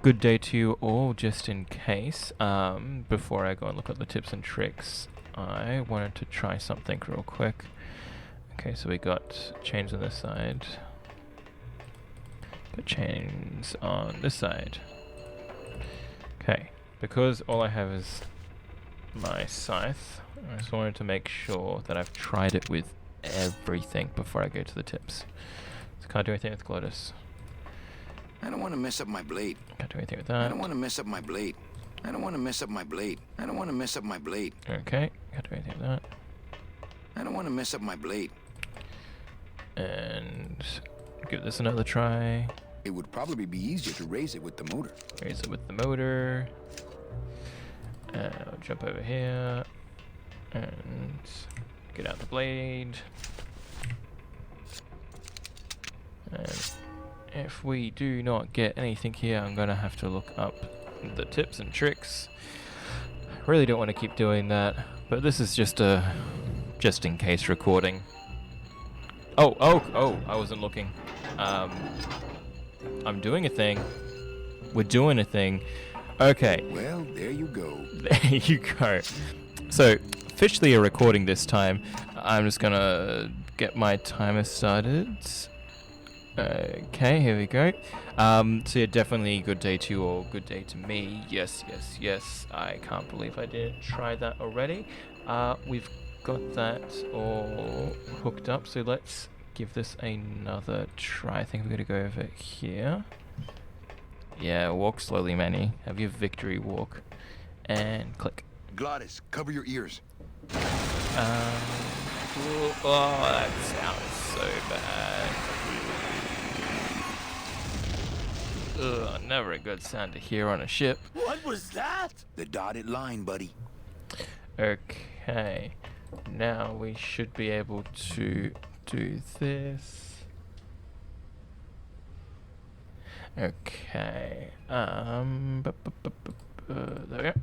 good day to you all. Just in case, before I go and look at the tips and tricks, I wanted to try something real quick. Okay, so we got chains on this side. Got chains on this side. Okay, because all I have is my scythe, I just wanted to make sure that I've tried it with everything before I go to the tips. So can't do anything with Glottis. I don't want to mess up my blade. Can't do anything with that. I don't want to mess up my blade. I don't want to mess up my blade. I don't want to mess up my blade. Okay, can't do anything with that. I don't want to mess up my blade. And give this another try. It would probably be easier to raise it with the motor. Raise it with the motor. I'll jump over here and get out the blade. And if we do not get anything here, I'm gonna have to look up the tips and tricks. I really don't want to keep doing that, but this is just a just in case recording. Oh, I wasn't looking. I'm doing a thing. We're doing a thing. Okay. Well, there you go. There you go. So, officially a recording this time. I'm just gonna get my timer started. Okay, here we go. So yeah, definitely good day to you all, good day to me. Yes. I can't believe I didn't try that already. We've got that all hooked up, so let's give this another try. I think we're gonna go over here. Yeah, walk slowly, Manny. Have your victory walk. And click. Glottis, cover your ears. Oh, that sounds so bad. Ugh, never a good sound to hear on a ship. What was that? The dotted line, buddy. Okay, now we should be able to do this. Okay, there we go.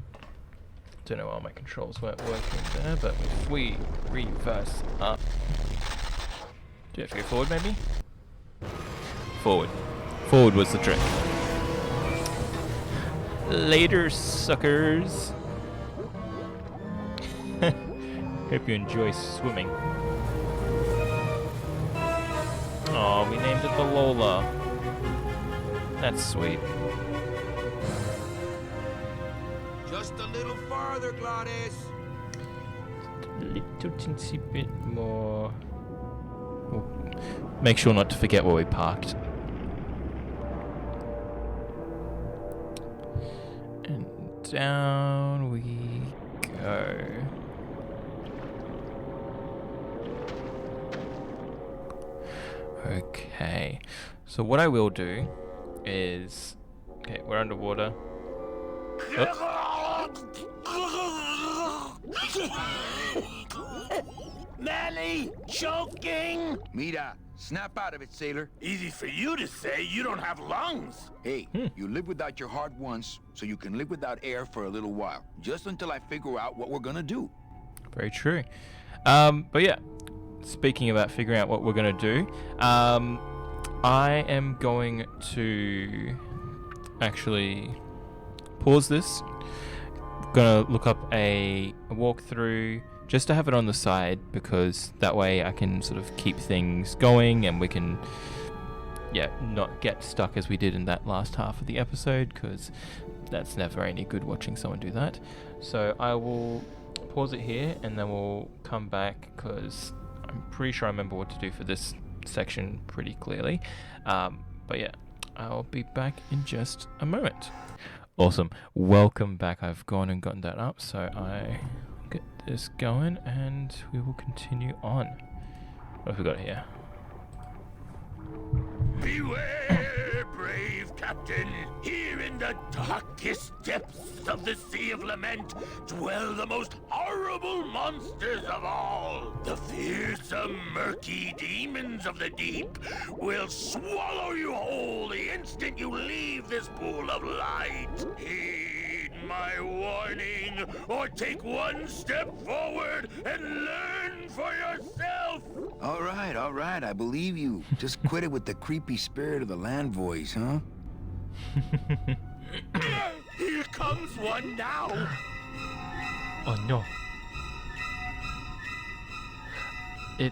Don't know why my controls weren't working there, but if we reverse up, do you have to go forward maybe? Forward. Forward was the trick. Later, suckers. Hope you enjoy swimming. Oh, we named it the Lola. That's sweet. Just a little farther, Glottis. A little teensy bit more. Oh, make sure not to forget where we parked. And down we go. Okay, so what I will do is, okay, we're underwater. Manny, choking! Mira, snap out of it, sailor. Easy for you to say, you don't have lungs. Hey, you live without your heart once, so you can live without air for a little while. Just until I figure out what we're gonna do. Very true. But yeah, speaking about figuring out what we're gonna do, I am going to actually pause this. Gonna look up a walkthrough just to have it on the side, because that way I can sort of keep things going and we can, yeah, not get stuck as we did in that last half of the episode, because that's never any good watching someone do that. So I will pause it here and then we'll come back, because I'm pretty sure I remember what to do for this section pretty clearly. But yeah, I'll be back in just a moment. Awesome. Welcome back. I've gone and gotten that up, so I get this going and we will continue on. What have we got here? Beware, brave captain. Here in the darkest depths of the Sea of Lament dwell the most horrible monsters of all. The fearsome, murky demons of the deep will swallow you whole the instant you leave this pool of light. Heed my warning, or take one step forward and learn for yourself. All right, I believe you. Just quit it with the creepy spirit of the land voice, huh? Here comes one now. Oh no. I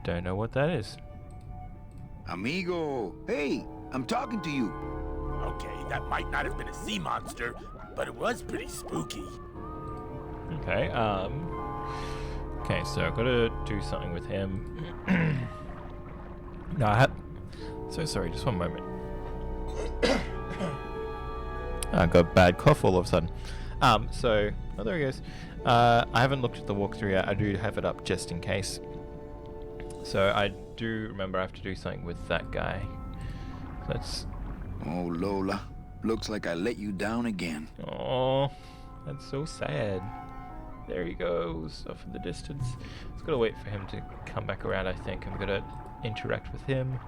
don't know what that is. Amigo, hey, I'm talking to you. Okay, that might not have been a sea monster, but it was pretty spooky. Okay, okay, so I've got to do something with him. No, so sorry, just one moment. I got a bad cough all of a sudden. So, oh, there he goes. I haven't looked at the walkthrough yet. I do have it up just in case. So I do remember I have to do something with that guy. That's... Oh, Lola, looks like I let you down again. Oh, that's so sad. There he goes, off in the distance. Just gotta wait for him to come back around, I think. I'm gonna interact with him.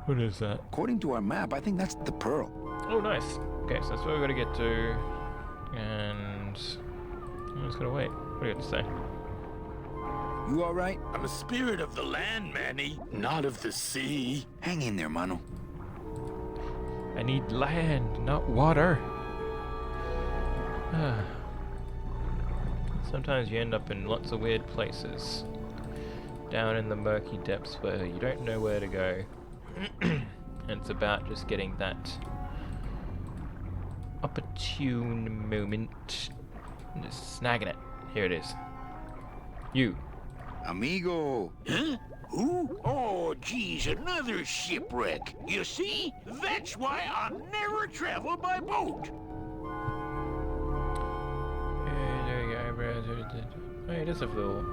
What is that? According to our map, I think that's the pearl. Oh, nice. Okay, so that's where we gotta get to. And I'm just gonna wait. What do you have to say? You all right? I'm a spirit of the land, Manny, not of the sea. Hang in there, mano. I need land, not water. Sometimes you end up in lots of weird places. Down in the murky depths where you don't know where to go. And it's about just getting that opportune moment and just snagging it. Here it is. You. Amigo. Huh? Who? Oh, geez, another shipwreck. You see? That's why I'll never travel by boat. There you go, eyebrows. Oh, it is a little...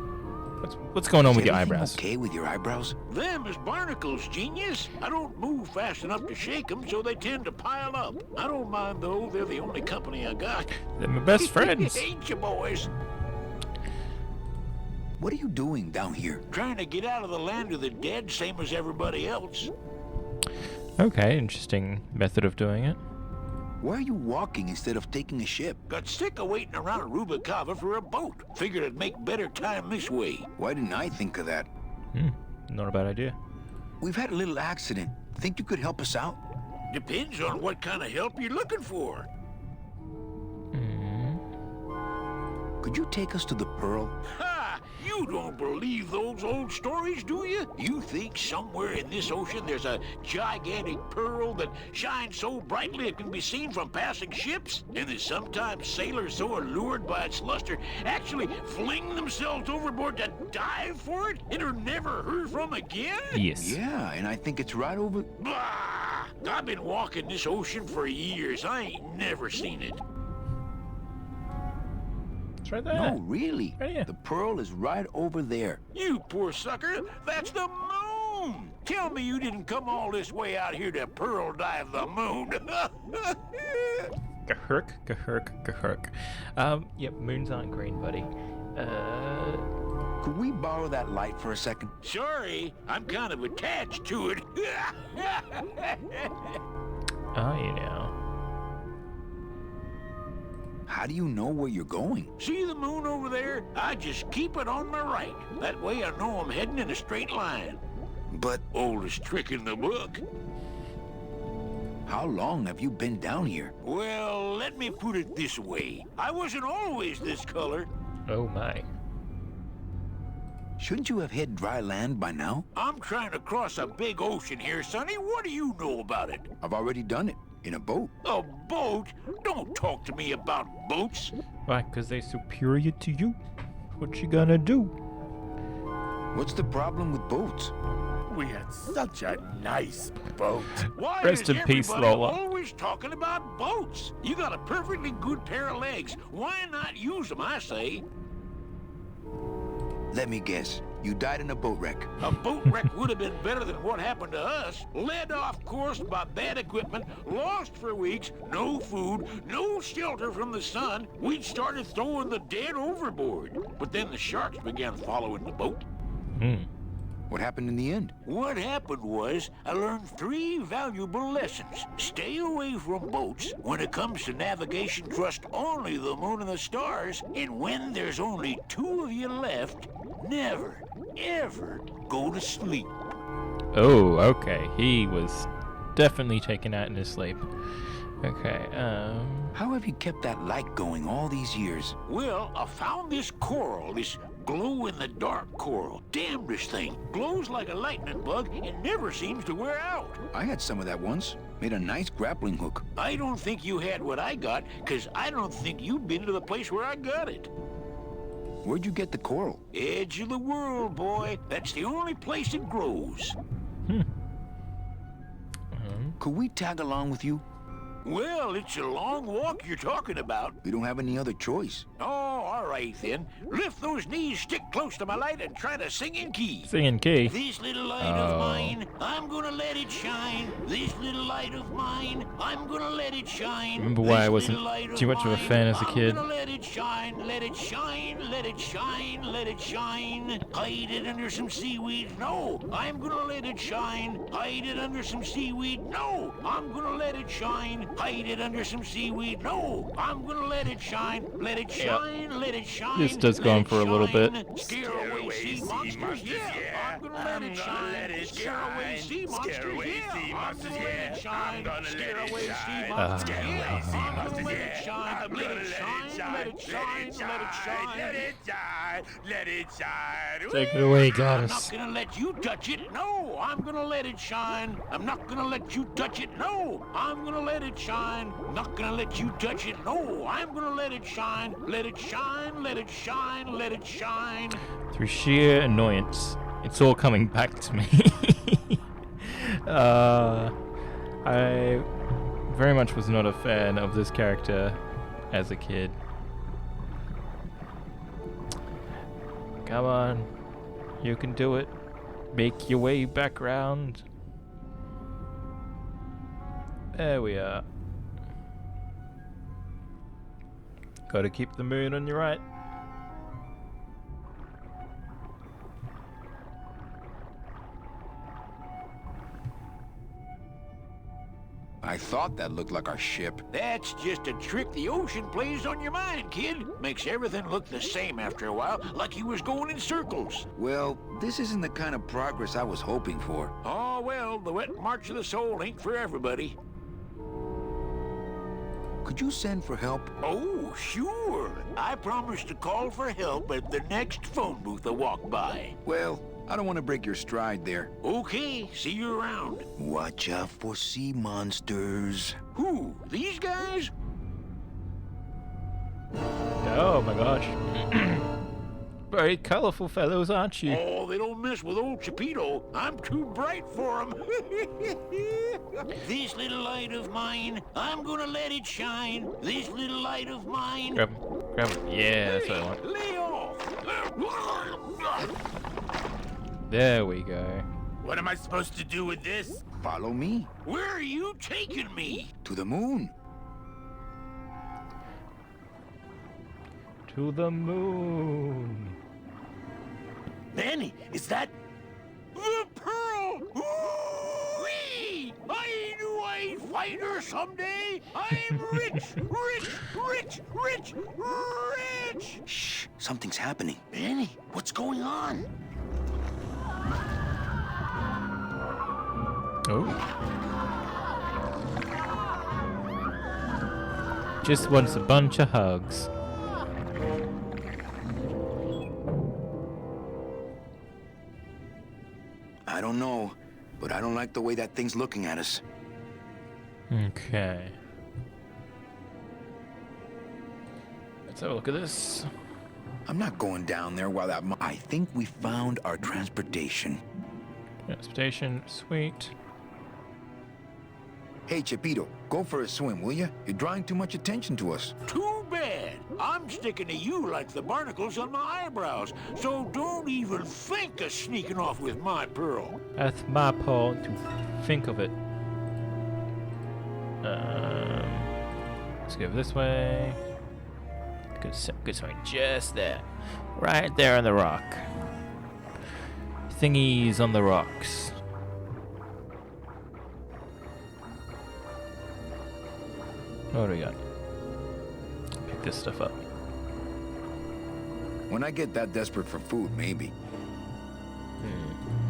What's going on with your Everything eyebrows? okay with your eyebrows? Them is barnacles, genius. I don't move fast enough to shake them, so they tend to pile up. I don't mind, though. They're the only company I got. They're my best friends. Ain't you, boys? What are you doing down here? Trying to get out of the land of the dead, same as everybody else. Okay, interesting method of doing it. Why are you walking instead of taking a ship? Got sick of waiting around Rubicava for a boat. Figured I'd make better time this way. Why didn't I think of that? Not a bad idea. We've had a little accident. Think you could help us out? Depends on what kind of help you're looking for. Could you take us to the Pearl? Ha! You don't believe those old stories, do you? You think somewhere in this ocean there's a gigantic pearl that shines so brightly it can be seen from passing ships? And that sometimes sailors so allured by its luster actually fling themselves overboard to dive for it and are never heard from again? Yes. Yeah, and I think it's right over... Bah! I've been walking this ocean for years. I ain't never seen it. It's right there. No, really. Right here. The Pearl is right over there. You poor sucker, that's the moon! Tell me you didn't come all this way out here to pearl dive the moon. Gahurk. Yep, moons aren't green, buddy. Could we borrow that light for a second? Sorry, I'm kind of attached to it. Are you now? How do you know where you're going? See the moon over there? I just keep it on my right. That way I know I'm heading in a straight line. But Oldest trick in the book. how long have you been down here? Well, let me put it this way. I wasn't always this color. Oh my. Shouldn't you have hit dry land by now? I'm trying to cross a big ocean here, Sonny. What do you know about it? I've already done it. In a boat. A boat? Don't talk to me about boats. Why? Because they're superior to you? What you gonna do? What's the problem with boats? We had such a nice boat. Why Rest is in peace, everybody Lola. always talking about boats? You got a perfectly good pair of legs. Why not use them, I say? Let me guess. You died in a boat wreck. A boat wreck would have been better than what happened to us. Led off course by bad equipment, lost for weeks, no food, no shelter from the sun. We'd started throwing the dead overboard. But then the sharks began following the boat. What happened in the end? What happened was, I learned 3 valuable lessons. Stay away from boats. When it comes to navigation, trust only the moon and the stars. And when there's only 2 of you left, never, ever go to sleep. Oh, okay. He was definitely taken out in his sleep. Okay, How have you kept that light going all these years? Well, I found this coral, this glow-in-the-dark coral. Damn, this thing glows like a lightning bug and never seems to wear out. I had some of that once. Made a nice grappling hook. I don't think you had what I got, because I don't think you've been to the place where I got it. Where'd you get the coral? Edge of the world, boy. That's the only place it grows. Could we tag along with you? Well, it's a long walk you're talking about. We don't have any other choice. Oh, all right then. Lift those knees, stick close to my light, and try to sing in key. singing key. This little light of mine, I'm gonna let it shine. This little light of mine, I'm gonna let it shine. Remember why I This wasn't little light too much of a mine, fan as a kid? I'm gonna let it shine, let it shine, let it shine, let it shine. Hide it under some seaweed. No, I'm gonna let it shine. Hide it under some seaweed. No, I'm gonna let it shine. Hide it under some seaweed. No, I'm gonna let it shine. Let it shine, let it shine. This does go let on it for a little bit. shine. Scare away sea monsters, yeah. I'm gonna let it shine. Scare away sea monsters, yeah. I'm gonna let it shine. Scare away sea monsters, yeah. I'm gonna let it shine. Let it shine, let it shine, let it shine. Let it shine, let it shine. Take it away, I'm goddess. not gonna let you touch it. No, I'm gonna let it shine. I'm not gonna let you touch it. No, I'm gonna let it shine. Not gonna let you touch it. No, I'm gonna let it shine. Let it shine, let it shine, let it shine. Through sheer annoyance, it's all coming back to me. I very much was not a fan of this character as a kid. Come on, you can do it. Make your way back round. There we are. Gotta keep the moon on your right. I thought that looked like our ship. That's just a trick the ocean plays on your mind, kid. Makes everything look the same after a while, like you was going in circles. Well, this isn't the kind of progress I was hoping for. Oh, well, the wet march of the soul ain't for everybody. Could you send for help? Oh, sure. I promise to call for help at the next phone booth I walk by. Well, I don't want to break your stride there. Okay, see you around. Watch out for sea monsters. Who? These guys? Oh my gosh. Very colorful fellows, aren't you? Oh, they don't mess with old Chapito. I'm too bright for 'em. This little light of mine, I'm gonna let it shine. This little light of mine. Grab him. Grab him. Yeah, that's what I want. Lay off. There we go. What am I supposed to do with this? Follow me. Where are you taking me? To the moon. To the moon. Manny, is that the pearl? Ooh-wee! I knew I'd find her someday. I'm rich, rich, rich, rich, rich. Shh, something's happening. Manny, what's going on? Oh. Just wants a bunch of hugs. I don't know, but I don't like the way that thing's looking at us. Okay. Let's have a look at this. I'm not going down there while that... I think we found our transportation. Transportation, sweet. Hey, Chapito, go for a swim, will you? You're drawing too much attention to us. Too bad. I'm sticking to you like the barnacles on my eyebrows, so don't even think of sneaking off with my pearl. That's my part to think of it. Let's go this way. Good swing just there. Right there on the rock. Thingies on the rocks. What do we got? Pick this stuff up. When I get that desperate for food, maybe.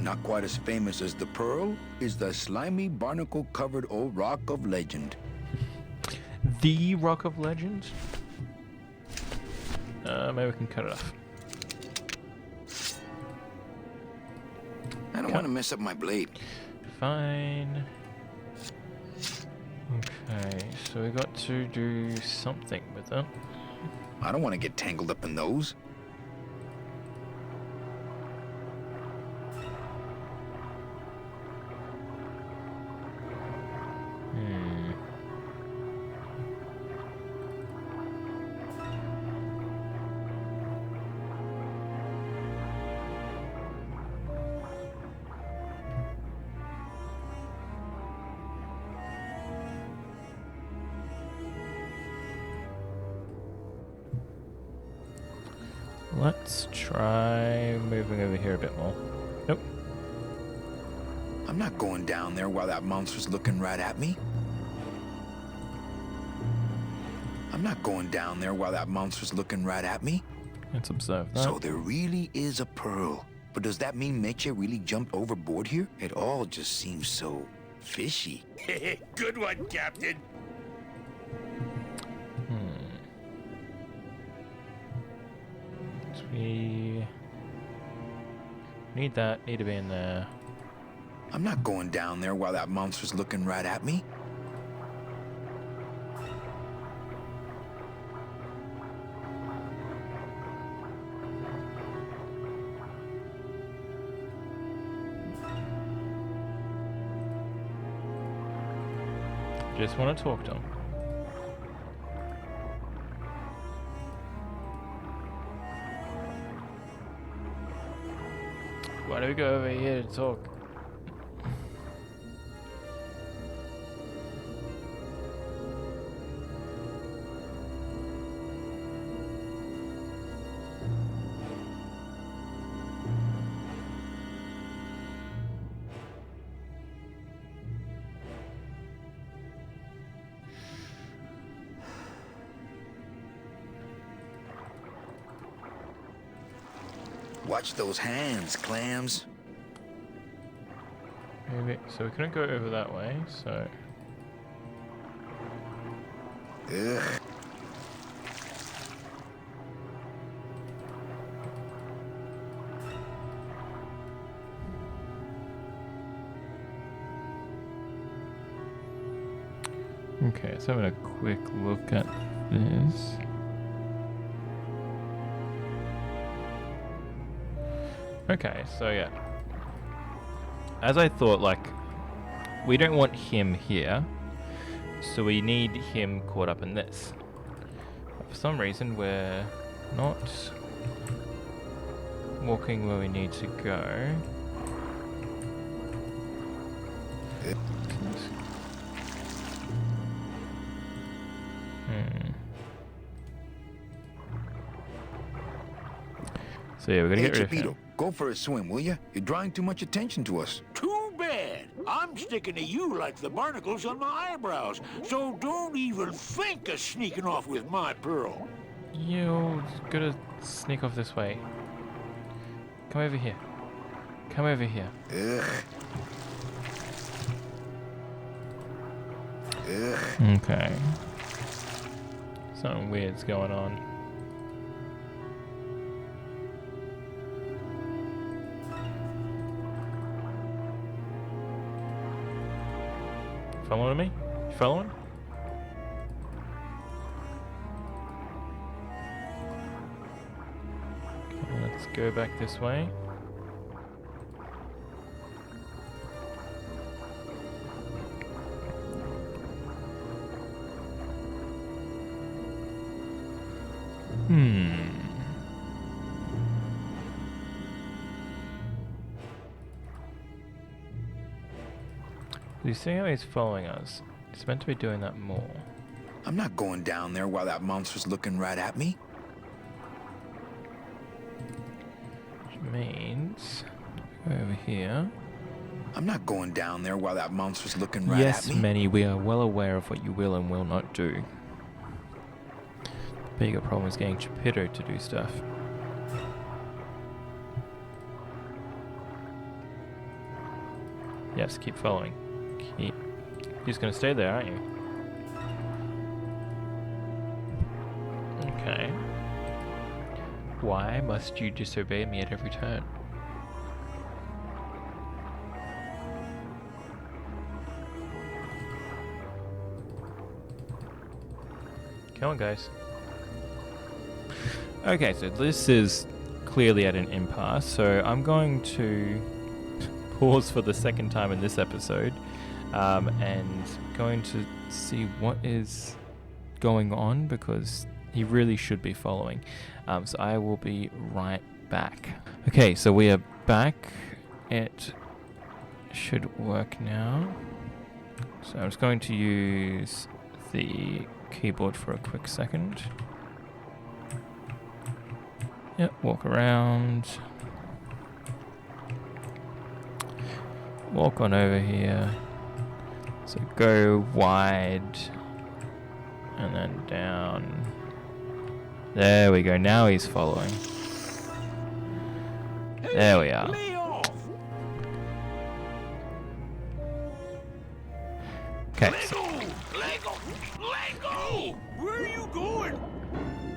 Not quite as famous as the Pearl is the slimy, barnacle-covered old rock of legend. The Rock of Legend? Maybe we can cut it off. I don't want to mess up my blade. Fine. Okay, so we got to do something with it. I don't want to get tangled up in those. Let's try moving over here a bit more. Nope. I'm not going down there while that monster's looking right at me. I'm not going down there while that monster's looking right at me. Let's observe that. So there really is a pearl. But does that mean Meche really jumped overboard here? It all just seems so fishy. Good one, Captain. We need that. Need to be in there. I'm not going down there while that monster's looking right at me. Just want to talk to him. Why do we go over here to talk? Watch those hands, clams. Maybe. So we couldn't go over that way, so... Ugh. Okay, let's have a quick look at this. Okay, so yeah. As I thought, like, we don't want him here, so we need him caught up in this. But for some reason, we're not walking where we need to go. So yeah, we're gonna Hey, get rid of him. Chipito, go for a swim, will you? You're drawing too much attention to us. Too bad. I'm sticking to you like the barnacles on my eyebrows, so don't even think of sneaking off with my pearl. You gotta sneak off this way. Come over here. Come over here. Ugh. Ugh. Okay. Something weird's going on. Following me? You following? Okay, let's go back this way. You see how he's following us? He's meant to be doing that more. I'm not going down there while that monster's looking right at me. Which means... go over here. I'm not going down there while that monster's looking right Yes, at me. Manny, we are well aware of what you will and will not do. The bigger problem is getting Chipito to do stuff. Yes, keep following. Keep. You're just gonna stay there, aren't you? Okay. Why must you disobey me at every turn? Come on, guys. Okay, so this is clearly at an impasse, so I'm going to pause for the second time in this episode, and going to see what is going on, because he really should be following. So I will be right back. Okay, so we are back. It should work now. So I'm just going to use the keyboard for a quick second. Yep, walk around. Walk on over here. So go wide. And then down. There we go, now he's following. There we are. Okay. Lego! Where are you going?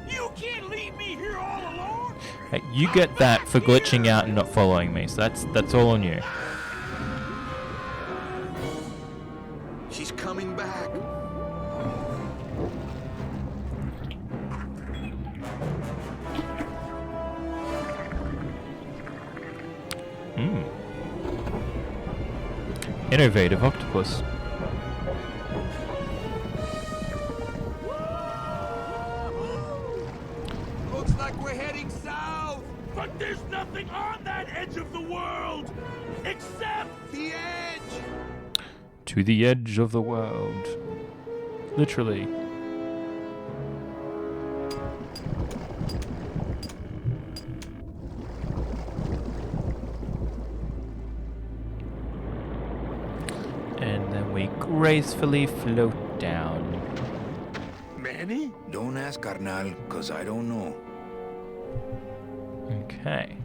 You can't leave me here all alone. Hey, you get that for glitching out and not following me, so that's all on you. She's coming back. Innovative octopus. Looks like we're heading south. But there's nothing on that edge of the world except the edge. To the edge of the world. Literally. And then we gracefully float down. Manny? Don't ask, carnal, cause I don't know. Okay.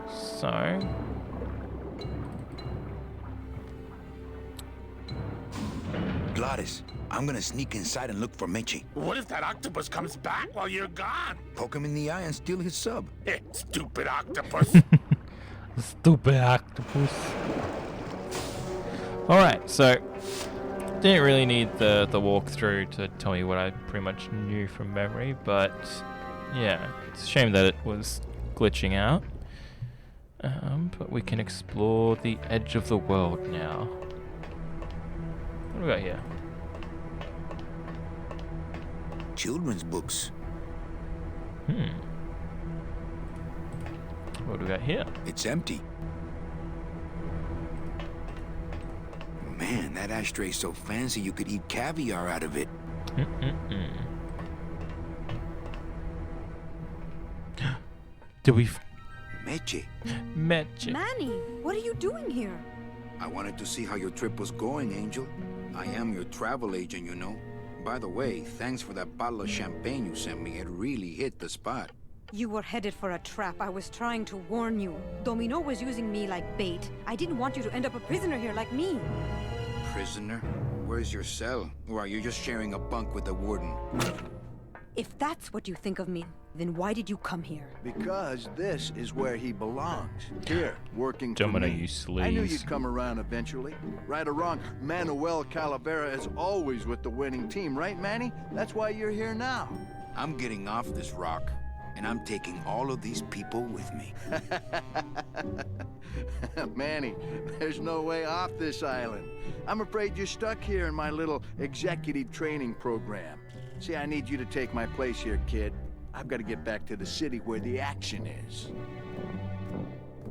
So. Gladys, I'm gonna sneak inside and look for Meche. What if that octopus comes back while you're gone? Poke him in the eye and steal his sub. Stupid octopus. Stupid octopus. Alright, so didn't really need the walkthrough to tell me what I pretty much knew from memory, but yeah, it's a shame that it was glitching out. But we can explore the edge of the world now. What do we got here? Children's books. What do we got here? It's empty. Man, that ashtray's so fancy you could eat caviar out of it. Did we Meche, Meche? Manny, what are you doing here? I wanted to see how your trip was going, Angel. I am your travel agent, you know. By the way, thanks for that bottle of champagne you sent me. It really hit the spot. You were headed for a trap. I was trying to warn you. Domino was using me like bait. I didn't want you to end up a prisoner here like me. Prisoner? Where's your cell? Or are you just sharing a bunk with the warden? If that's what you think of me, then why did you come here? Because this is where he belongs. Here, working for Domino, me. you sleaze. I knew you'd come around eventually. Right or wrong, Manuel Calavera is always with the winning team, right, Manny? That's why you're here now. I'm getting off this rock, and I'm taking all of these people with me. Manny, there's no way off this island. I'm afraid you're stuck here in my little executive training program. See, I need you to take my place here, kid. I've got to get back to the city where the action is.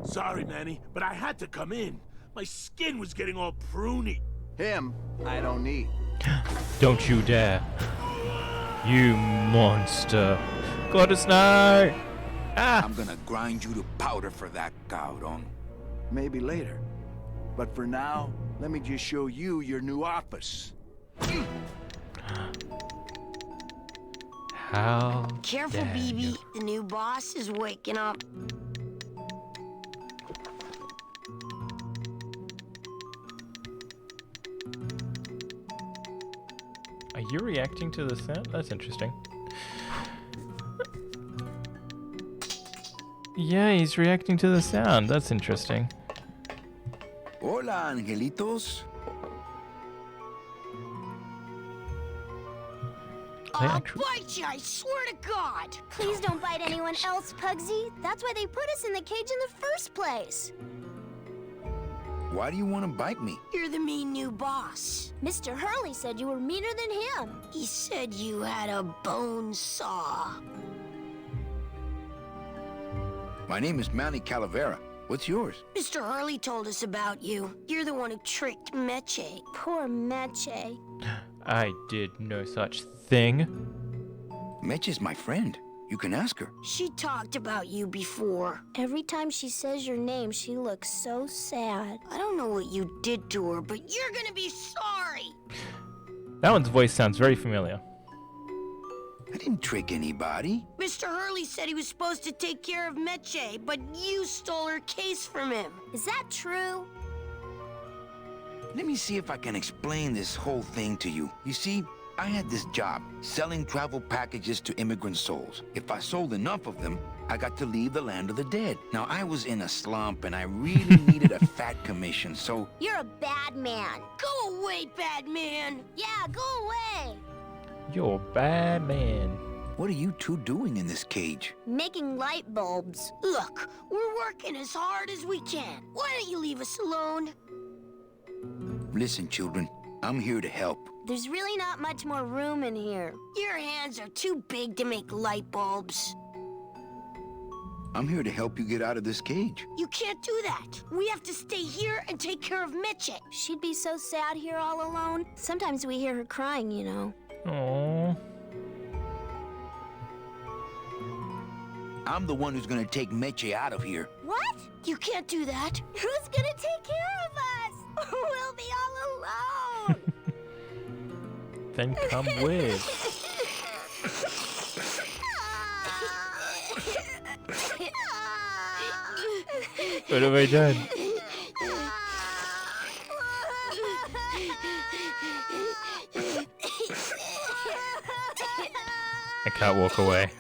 Sorry, Manny, but I had to come in. My skin was getting all pruny. Him, I don't need. Don't you dare. You monster. Gladys, no! Ah! I'm gonna grind you to powder for that, cabrón. Maybe later. But for now, let me just show you your new office. How Careful, dare BB. you. The new boss is waking up. Are you reacting to the sound? That's interesting. Yeah, he's reacting to the sound. That's interesting. Hola, angelitos. They I'll actu- bite you, I swear to God! Please don't bite anyone else, Pugsy. That's why they put us in the cage in the first place. Why do you want to bite me? You're the mean new boss. Mr. Hurley said you were meaner than him. He said you had a bone saw. My name is Manny Calavera. What's yours? Mr. Hurley told us about you. You're the one who tricked Meche. Poor Meche. I did no such thing. Mitch is my friend. You can ask her. She talked about you before. Every time she says your name, she looks so sad. I don't know what you did to her, but you're gonna be sorry! That one's voice sounds very familiar. I didn't trick anybody. Mr. Hurley said he was supposed to take care of Meche, but you stole her case from him. Is that true? Let me see if I can explain this whole thing to you. You see, I had this job, selling travel packages to immigrant souls. If I sold enough of them, I got to leave the land of the dead. Now, I was in a slump, and I really needed a fat commission, so... You're a bad man. Go away, bad man! Yeah, go away. You're a bad man. What are you two doing in this cage? Making light bulbs. Look, we're working as hard as we can. Why don't you leave us alone? Listen, children, I'm here to help. There's really not much more room in here. Your hands are too big to make light bulbs. I'm here to help you get out of this cage. You can't do that. We have to stay here and take care of Meche. She'd be so sad here all alone. Sometimes we hear her crying, you know. Aww. I'm the one who's gonna take Meche out of here. What? You can't do that. Who's gonna take care of us? We'll be all alone. Then come with. What have I done? I can't walk away.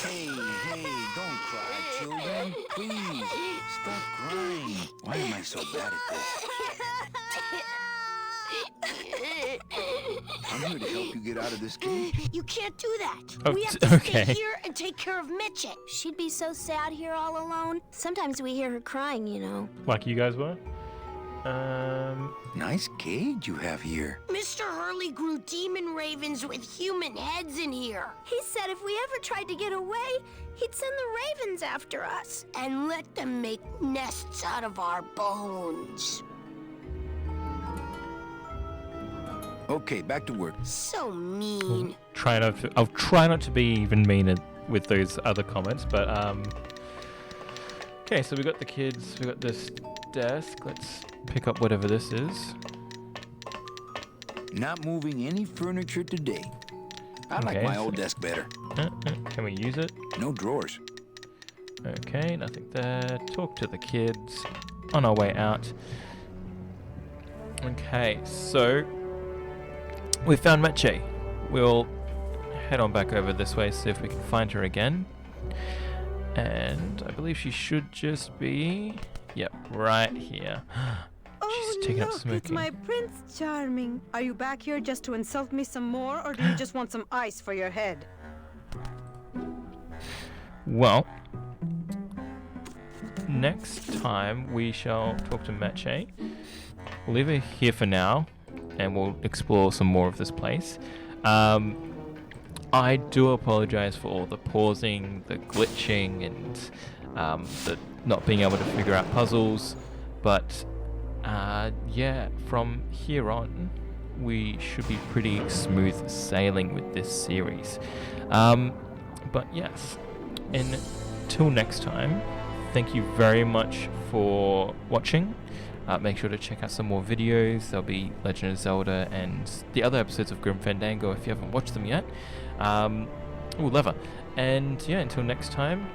Hey, don't cry, children. Please, stop crying. Why am I so bad at this? I'm here to help you get out of this cage. You can't do that. Oh, We have to okay. stay here and take care of Meche. She'd be so sad here all alone. Sometimes we hear her crying, you know. Like you guys were? Nice cage you have here. Mr. Hurley grew demon ravens with human heads in here. He said if we ever tried to get away, he'd send the ravens after us. And let them make nests out of our bones. Okay, back to work. So mean. I'll try not to be even meaner with those other comments, but okay, so we got the kids, we got this desk. Let's pick up whatever this is. Not moving any furniture today. I like Okay, my so- old desk better. Can we use it? No drawers. Okay, nothing there. Talk to the kids on our way out. Okay, so we found Meche. We'll head on back over this way, see if we can find her again. And I believe she should just be... Yep, right here. Oh, She's taking up look, smoking. it's my Prince Charming. Are you back here just to insult me some more, or do you just want some ice for your head? Well, next time we shall talk to Meche. We'll leave her here for now, and we'll explore some more of this place. I do apologize for all the pausing, the glitching, and the not being able to figure out puzzles, but yeah, from here on, we should be pretty smooth sailing with this series. But yes, until next time, thank you very much for watching. Make sure to check out some more videos. There'll be Legend of Zelda and the other episodes of Grim Fandango if you haven't watched them yet. Ooh, lever. And yeah, until next time,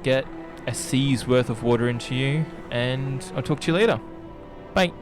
get a sea's worth of water into you, and I'll talk to you later. Bye.